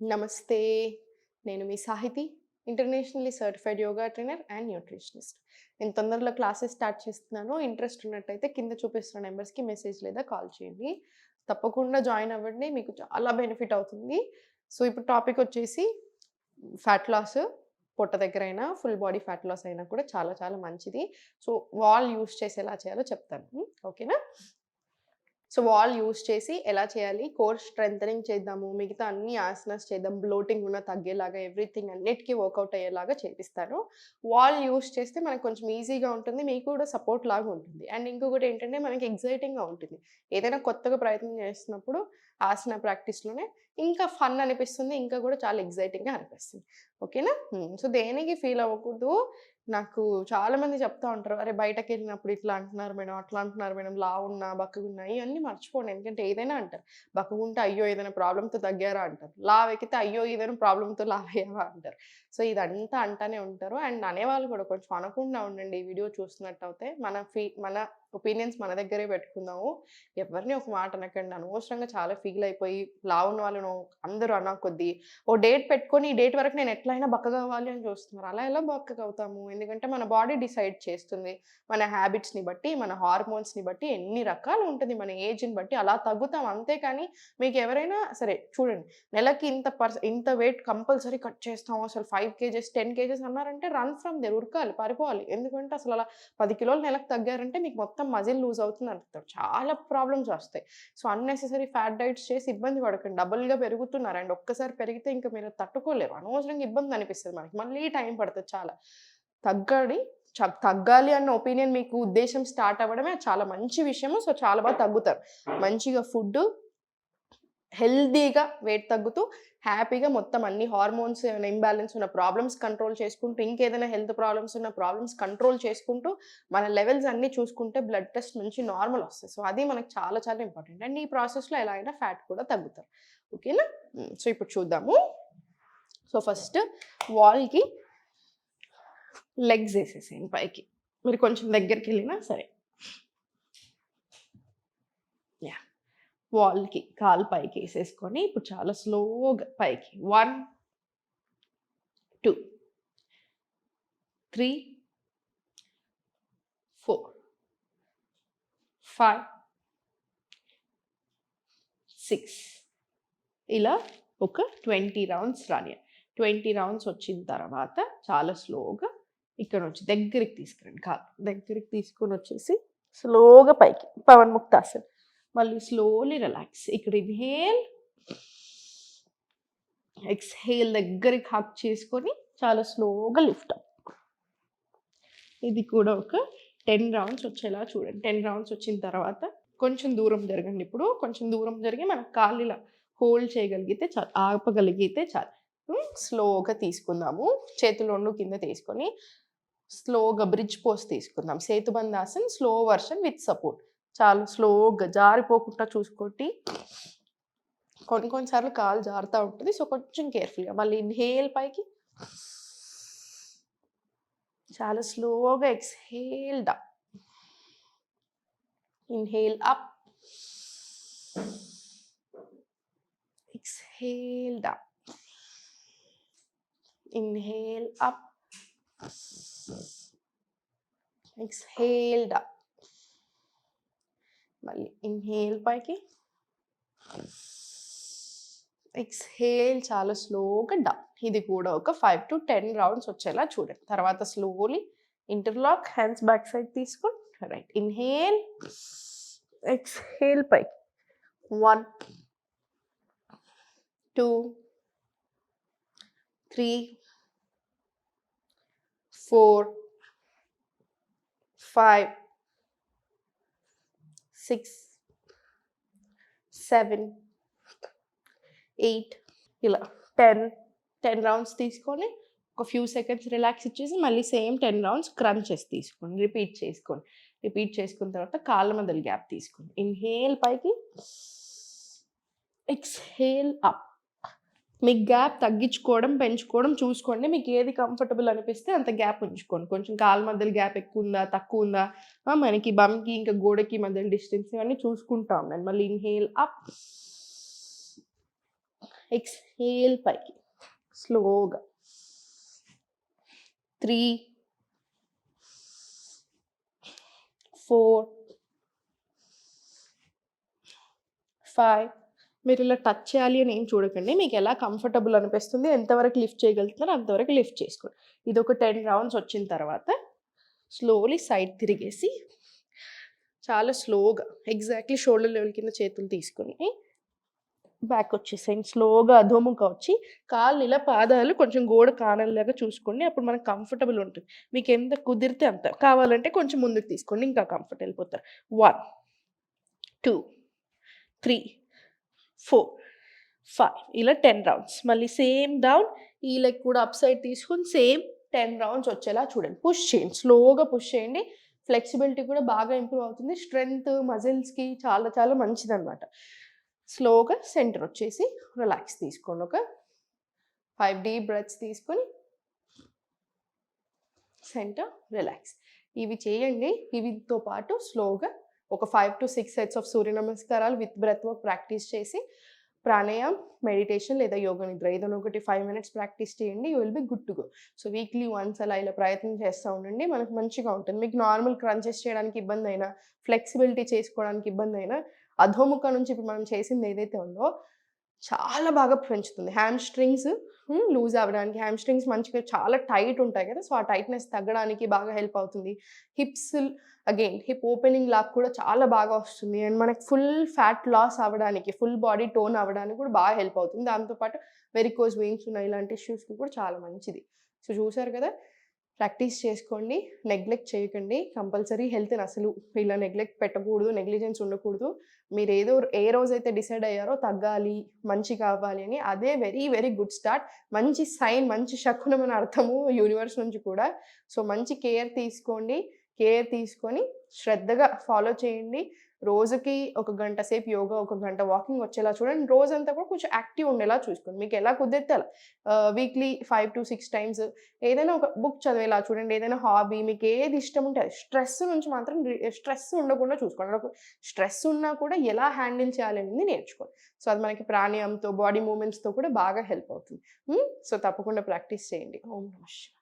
నమస్తే. నేను మీ Sahiti. Internationally certified yoga trainer and nutritionist. నేను తొందరలో క్లాసెస్ స్టార్ట్ చేస్తున్నాను. ఇంట్రెస్ట్ ఉన్నట్టయితే కింద చూపిస్తున్న నంబర్స్‌కి మెసేజ్ లేదా కాల్ చేయండి. తప్పకుండా జాయిన్ అవ్వండి. మీకు చాలా బెనిఫిట్ అవుతుంది. సో, ఇప్పుడు టాపిక్ వచ్చేసి ఫ్యాట్ లాస్. పొట్ట దగ్గరైనా, ఫుల్ బాడీ ఫ్యాట్ లాస్ అయినా కూడా చాలా చాలా మంచిది. సో, వాల్ యూజ్ చేసి ఎలా చేయాలో చెప్తాను. ఓకేనా? సో, వాల్ యూజ్ చేసి ఎలా చేయాలి? కోర్ స్ట్రెంథెనింగ్ చేద్దాము. మిగతా అన్ని ఆసనాస్ చేద్దాం. బ్లోటింగ్ ఉన్న తగ్గేలాగా ఎవ్రీథింగ్ అన్నిటికి వర్కౌట్ అయ్యేలాగా చేపిస్తాను. వాల్ యూజ్ చేస్తే మనకు కొంచెం ఈజీగా ఉంటుంది. మీకు కూడా సపోర్ట్ లాగా ఉంటుంది. అండ్ ఇంకొకటి ఏంటంటే మనకి ఎక్సైటింగ్‌గా ఉంటుంది. ఏదైనా కొత్తగా ప్రయత్నం చేస్తున్నప్పుడు ఆసన ప్రాక్టీస్‌లోనే ఇంకా ఫన్ అనిపిస్తుంది. ఇంకా కూడా చాలా ఎక్సైటింగ్‌గా అనిపిస్తుంది. ఓకేనా? సో, దేనికి ఫీల్ అవ్వకూడదు. నాకు చాలామంది చెప్తా ఉంటారు. "అరే! బయటకెళ్ళినప్పుడు ఇట్లా అంటున్నారు మేడం, అట్లా అంటున్నారు మేడం, లావున్నా, బక్కగున్నా" ఇయన్నీ మర్చిపోండి. ఎందుకంటే ఏదైనా అంటారు. బక్కగుంటే అయ్యో! ఏదైనా ప్రాబ్లమ్‌తో తగ్గారా అంటారు. లావెక్కితే అయ్యో! ఏదైనా ప్రాబ్లమ్‌తో లావయ్యావా అంటారు. సో, ఇదంతా అంటానే ఉంటారు. అండ్ అనేవాళ్ళు కూడా కొంచెం అనకుండా ఉండండి. ఈ వీడియో చూస్తున్నట్టయితే. మన ఒపీనియన్స్ మన దగ్గరే పెట్టుకుందాము. ఎవరిని ఒక మాట అనకండి. అనవసరంగా చాలా ఫీల్ అయిపోయి లావున్న వాళ్ళను అందరూ కొద్దీ ఓ డేట్ పెట్టుకొని, ఈ డేట్ వరకు నేను ఎట్లైనా బక్కగవ్వాలి అని చూస్తున్నారు. అలా ఎలా బక్కగవుతాము? ఎందుకంటే మన బాడీ డిసైడ్ చేస్తుంది. మన హ్యాబిట్స్‌ని బట్టి, మన హార్మోన్స్‌ని బట్టి ఎన్ని రకాలు ఉంటది. మన ఏజ్‌ని బట్టి అలా తగ్గుతాం. అంతేకాని మీకెవరైనా సరే చూడండి. నెలకి ఇంత వెయిట్ కంపల్సరీ కట్ చేస్తాం. అసలు 5 కేజెస్, 10 కేజెస్ అన్నారంటే రన్ ఫ్రమ్ దేర్ ఉరకాలి, పారిపోవాలి. ఎందుకంటే అసలలా 10 కిలోలు నెలకు తగ్గారంటే మీకు మొత్తం మజిల్ లూజ్ అవుతుందర్థం. చాలా ప్రాబ్లమ్స్ వస్తాయి. సో, అన్నెసెసరీ ఫ్యాట్ డైట్స్ చేసి ఇబ్బంది పడకండి. డబుల్‌గా పెరుగుతున్నారు. అండ్ ఒక్కసారి పెరిగితే ఇంక మీరు తట్టుకోలేరు. అనవసరంగా ఇబ్బంది అనిపిస్తది మనకి. మళ్ళీ టైం పడతది చాలా. తగ్గడి తగ్గాలి అన్న ఒపీనియన్ మీకు ఉద్దేశ్యం స్టార్ట్ అవ్వడమే చాలా మంచి విషయము. సో, చాలా బాగా తగ్గుతారు. మంచిగా ఫుడ్డు హెల్తీగా వెయిట్ తగ్గుతూ, హ్యాపీగా మొత్తం అన్ని హార్మోన్స్ ఏమైనా ఇంబాలెన్స్ ఉన్న ప్రాబ్లమ్స్ కంట్రోల్ చేసుకుంటూ, ఇంకేదైనా హెల్త్ ప్రాబ్లమ్స్ ఉన్న ప్రాబ్లమ్స్ కంట్రోల్ చేసుకుంటూ, మన లెవెల్స్ అన్నీ చూసుకుంటే బ్లడ్ టెస్ట్ నుంచి నార్మల్ వస్తాయి. సో, అది మనకు చాలా చాలా ఇంపార్టెంట్. అండ్ ఈ ప్రాసెస్‌లో ఎలా అయినా ఫ్యాట్ కూడా తగ్గుతారు. ఓకేనా? సో, ఇప్పుడు చూద్దాము. సో, ఫస్ట్ వాల్‌కి లెగ్స్ ఏసేసేయండి పైకి. మీరు కొంచెం దగ్గరికెళ్ళినా సరే. యాహ్! వాల్‌కి కాలు పైకేసేసుకొని ఇప్పుడు చాలా స్లోగా పైకి 1, 2, 3, 4, 5, 6 ఇలా ఒక 20 రౌండ్స్ రానియాలి. 20 రౌండ్స్ వచ్చిన తర్వాత చాలా స్లోగా ఇక్కడ నుంచి దగ్గరికి తీసుకురండి కాలు. దగ్గరికి తీసుకొనొచ్చేసి స్లోగా పైకి పవన్ ముక్తాసన్. మళ్ళీ స్లోలీ రిలాక్స్. ఇక్కడ ఇన్‌హేల్, ఎక్స్‌హేల్ దగ్గరికి హగ్ చేసుకొని చాలా స్లోగా లిఫ్ట్ అప్. ఇది కూడా ఒక 10 రౌండ్స్ వచ్చేలా చూడండి. 10 రౌండ్స్ వచ్చిన తర్వాత కొంచెం దూరం జరగండి. ఇప్పుడు కొంచెం దూరం జరిగి మన కాళ్ళు ఇలా హోల్డ్ చేయగలిగితే చాలు. ఆపగలిగితే చాలు. స్లోగా తీసుకుందాము. చేతులు 2 కింద తీసుకొని స్లోగా బ్రిడ్జ్ పోజ్ తీసుకుందాం. సేతుబంధాసన్ స్లో వర్షన్ విత్ సపోర్ట్. చాలా స్లోగా జారిపోకుండా చూసుకోండి. కొన్ని కొన్ని సార్లు కాలు జారుతా ఉంటది. సో, కొంచెం కేర్‌ఫుల్‌గా. మళ్ళీ ఇన్‌హేల్ పైకి. చాలా స్లోగా exhale down. Inhale up. Exhale down. Inhale up. Exhale down. మళ్ళీ ఇన్‌హేల్ పైకి. ఎక్స్‌హేల్ చాలా స్లోగా డౌన్. ఇది కూడా ఒక 5-10 రౌండ్స్ వచ్చేలా చూడండి. తర్వాత slowly interlock hands back side తీసుకొని రైట్. ఇన్‌హేల్, ఎక్స్‌హేల్ పైకి. 1, 2, 3, 4, 5, 6, 7, 8 ఇలా 10 రౌండ్స్ తీసుకొని ఒక ఫ్యూ సెకండ్స్ రిలాక్స్ ఇచ్చేసి మళ్ళీ సేమ్ 10 రౌండ్స్ క్రంచెస్ తీసుకోండి. రిపీట్ చేసుకోండి. రిపీట్ చేసుకున్న తర్వాత కాళ్ళ మధ్యలో గ్యాప్ తీసుకోండి. ఇన్‌హేల్ పైకి. Exhale up. మీకు గ్యాప్ తగ్గించుకోవడం, పెంచుకోవడం చూసుకోండి. మీకు ఏది కంఫర్టబుల్ అనిపిస్తే అంత గ్యాప్ ఉంచుకోండి. కొంచెం కాళ్ళ మధ్యలో గ్యాప్ ఎక్కువుందా, తక్కువుందా, మనకి బంకి ఇంకా గోడకి మధ్యలో డిస్టెన్స్ ఇవన్నీ చూసుకుంటా ఉండండి. మళ్ళీ ఇన్‌హేల్ అప్. ఎక్స్హేల్ పైకి స్లోగా 3 4 5 మీరు ఇలా టచ్ చేయాలి అని ఏం చూడకండి. మీకు ఎలా కంఫర్టబుల్ అనిపిస్తుంది, ఎంతవరకు లిఫ్ట్ చేయగలుగుతున్నారో అంతవరకు లిఫ్ట్ చేసుకోండి. ఇది ఒక 10 రౌండ్స్ వచ్చిన తర్వాత స్లోలీ సైడ్ తిరిగేసి చాలా స్లోగా ఎగ్జాక్ట్లీ షోల్డర్ లెవెల్ కింద చేతులు తీసుకొని బ్యాక్ వచ్చేసేయండి. స్లోగా అధోముఖ వచ్చి కాళ్ళు ఇలా పాదాలు కొంచెం గోడ కానల్లాగా చూసుకోండి. అప్పుడు మనకు కంఫర్టబుల్ ఉంటుంది. మీకు ఎంత కుదిరితే అంత, కావాలంటే కొంచెం ముందుకు తీసుకోండి, ఇంకా కంఫర్ట్ వెళ్ళిపోతారు. 1 2 3 4 5 ఇలా 10 రౌండ్స్. మళ్ళీ సేమ్ డౌన్, ఈ లెగ్ కూడా అప్ సైడ్ తీసుకొని సేమ్ 10 రౌండ్స్ వచ్చేలా చూడండి. పుష్ చేయండి, స్లోగా పుష్ చేయండి. ఫ్లెక్సిబిలిటీ కూడా బాగా ఇంప్రూవ్ అవుతుంది. స్ట్రెంగ్త్ మజిల్స్కి చాలా చాలా మంచిదన్నమాట. స్లోగా సెంటర్ వచ్చేసి రిలాక్స్ తీసుకోండి. ఒక 5 డీప్ బ్రెత్స్ తీసుకొని సెంటర్ రిలాక్స్. ఇవి చేయండి. ఇవితో పాటు స్లోగా ఒక 5 to 6 సెట్స్ ఆఫ్ సూర్య నమస్కారాలు విత్ బ్రెత్ వర్క్ ప్రాక్టీస్ చేసి ప్రాణాయామ్, మెడిటేషన్ లేదా యోగ నిద్ర ఏదైనా ఒకటి 5 minutes ప్రాక్టీస్ చేయండి. You will be good to go. So weekly once అలా ఇలా ప్రయత్నం చేస్తూ ఉండండి. మనకు మంచిగా ఉంటుంది. మీకు నార్మల్ క్రంచెస్ చేయడానికి ఇబ్బంది అయినా, ఫ్లెక్సిబిలిటీ చేసుకోవడానికి ఇబ్బంది అయినా, అధోముఖ నుంచి ఇప్పుడు మనం చేసింది ఏదైతే ఉందో చాలా బాగా పెంచుతుంది. హ్యామ్ స్ట్రింగ్స్ లూజ్ అవ్వడానికి, హ్యామ్ స్ట్రింగ్స్ మంచిగా చాలా టైట్ ఉంటాయి కదా, సో ఆ టైట్నెస్ తగ్గడానికి బాగా హెల్ప్ అవుతుంది. హిప్స్ అగైన్ హిప్ ఓపెనింగ్ లాగా కూడా చాలా బాగా వస్తుంది. అండ్ మనకి ఫుల్ ఫ్యాట్ లాస్ అవ్వడానికి, ఫుల్ బాడీ టోన్ అవ్వడానికి కూడా బాగా హెల్ప్ అవుతుంది. దాంతోపాటు వెరికోజ్ వెయిన్స్ ఉన్న ఇలాంటి ఇష్యూస్కి కూడా చాలా మంచిది. సో చూసారు కదా, ప్రాక్టీస్ చేసుకోండి, నెగ్లెక్ట్ చేయకండి. కంపల్సరీ హెల్త్ని అసలు ఇలా నెగ్లెక్ట్ పెట్టకూడదు, నెగ్లిజెన్స్ ఉండకూడదు. మీరు ఏ రోజైతే డిసైడ్ అయ్యారో తగ్గాలి, మంచి కావాలి అని, అదే వెరీ వెరీ గుడ్ స్టార్ట్. మంచి సైన్, మంచి శకునం అని అర్థము యూనివర్స్ నుంచి కూడా. సో మంచి కేర్ తీసుకోండి. కేర్ తీసుకొని శ్రద్ధగా ఫాలో చేయండి. రోజుకి 1 గంట సేపు యోగా, 1 గంట వాకింగ్ వచ్చేలా చూడండి. రోజంతా కూడా కొంచెం యాక్టివ్ ఉండేలా చూసుకోండి. మీకు ఎలా కుదిరితే అలా వీక్లీ 5 to 6 టైమ్స్ ఏదైనా ఒక బుక్ చదివేలా చూడండి. ఏదైనా హాబీ మీకు ఏది ఇష్టం ఉంటే అది. స్ట్రెస్ నుంచి మాత్రం స్ట్రెస్ ఉండకుండా చూసుకోండి. స్ట్రెస్ ఉన్నా కూడా ఎలా హ్యాండిల్ చేయాలనేది నేర్చుకోండి. సో అది మనకి ప్రాణాయామంతో, బాడీ మూమెంట్స్తో కూడా బాగా హెల్ప్ అవుతుంది. సో తప్పకుండా ప్రాక్టీస్ చేయండి. ఓం నమః శివాయ.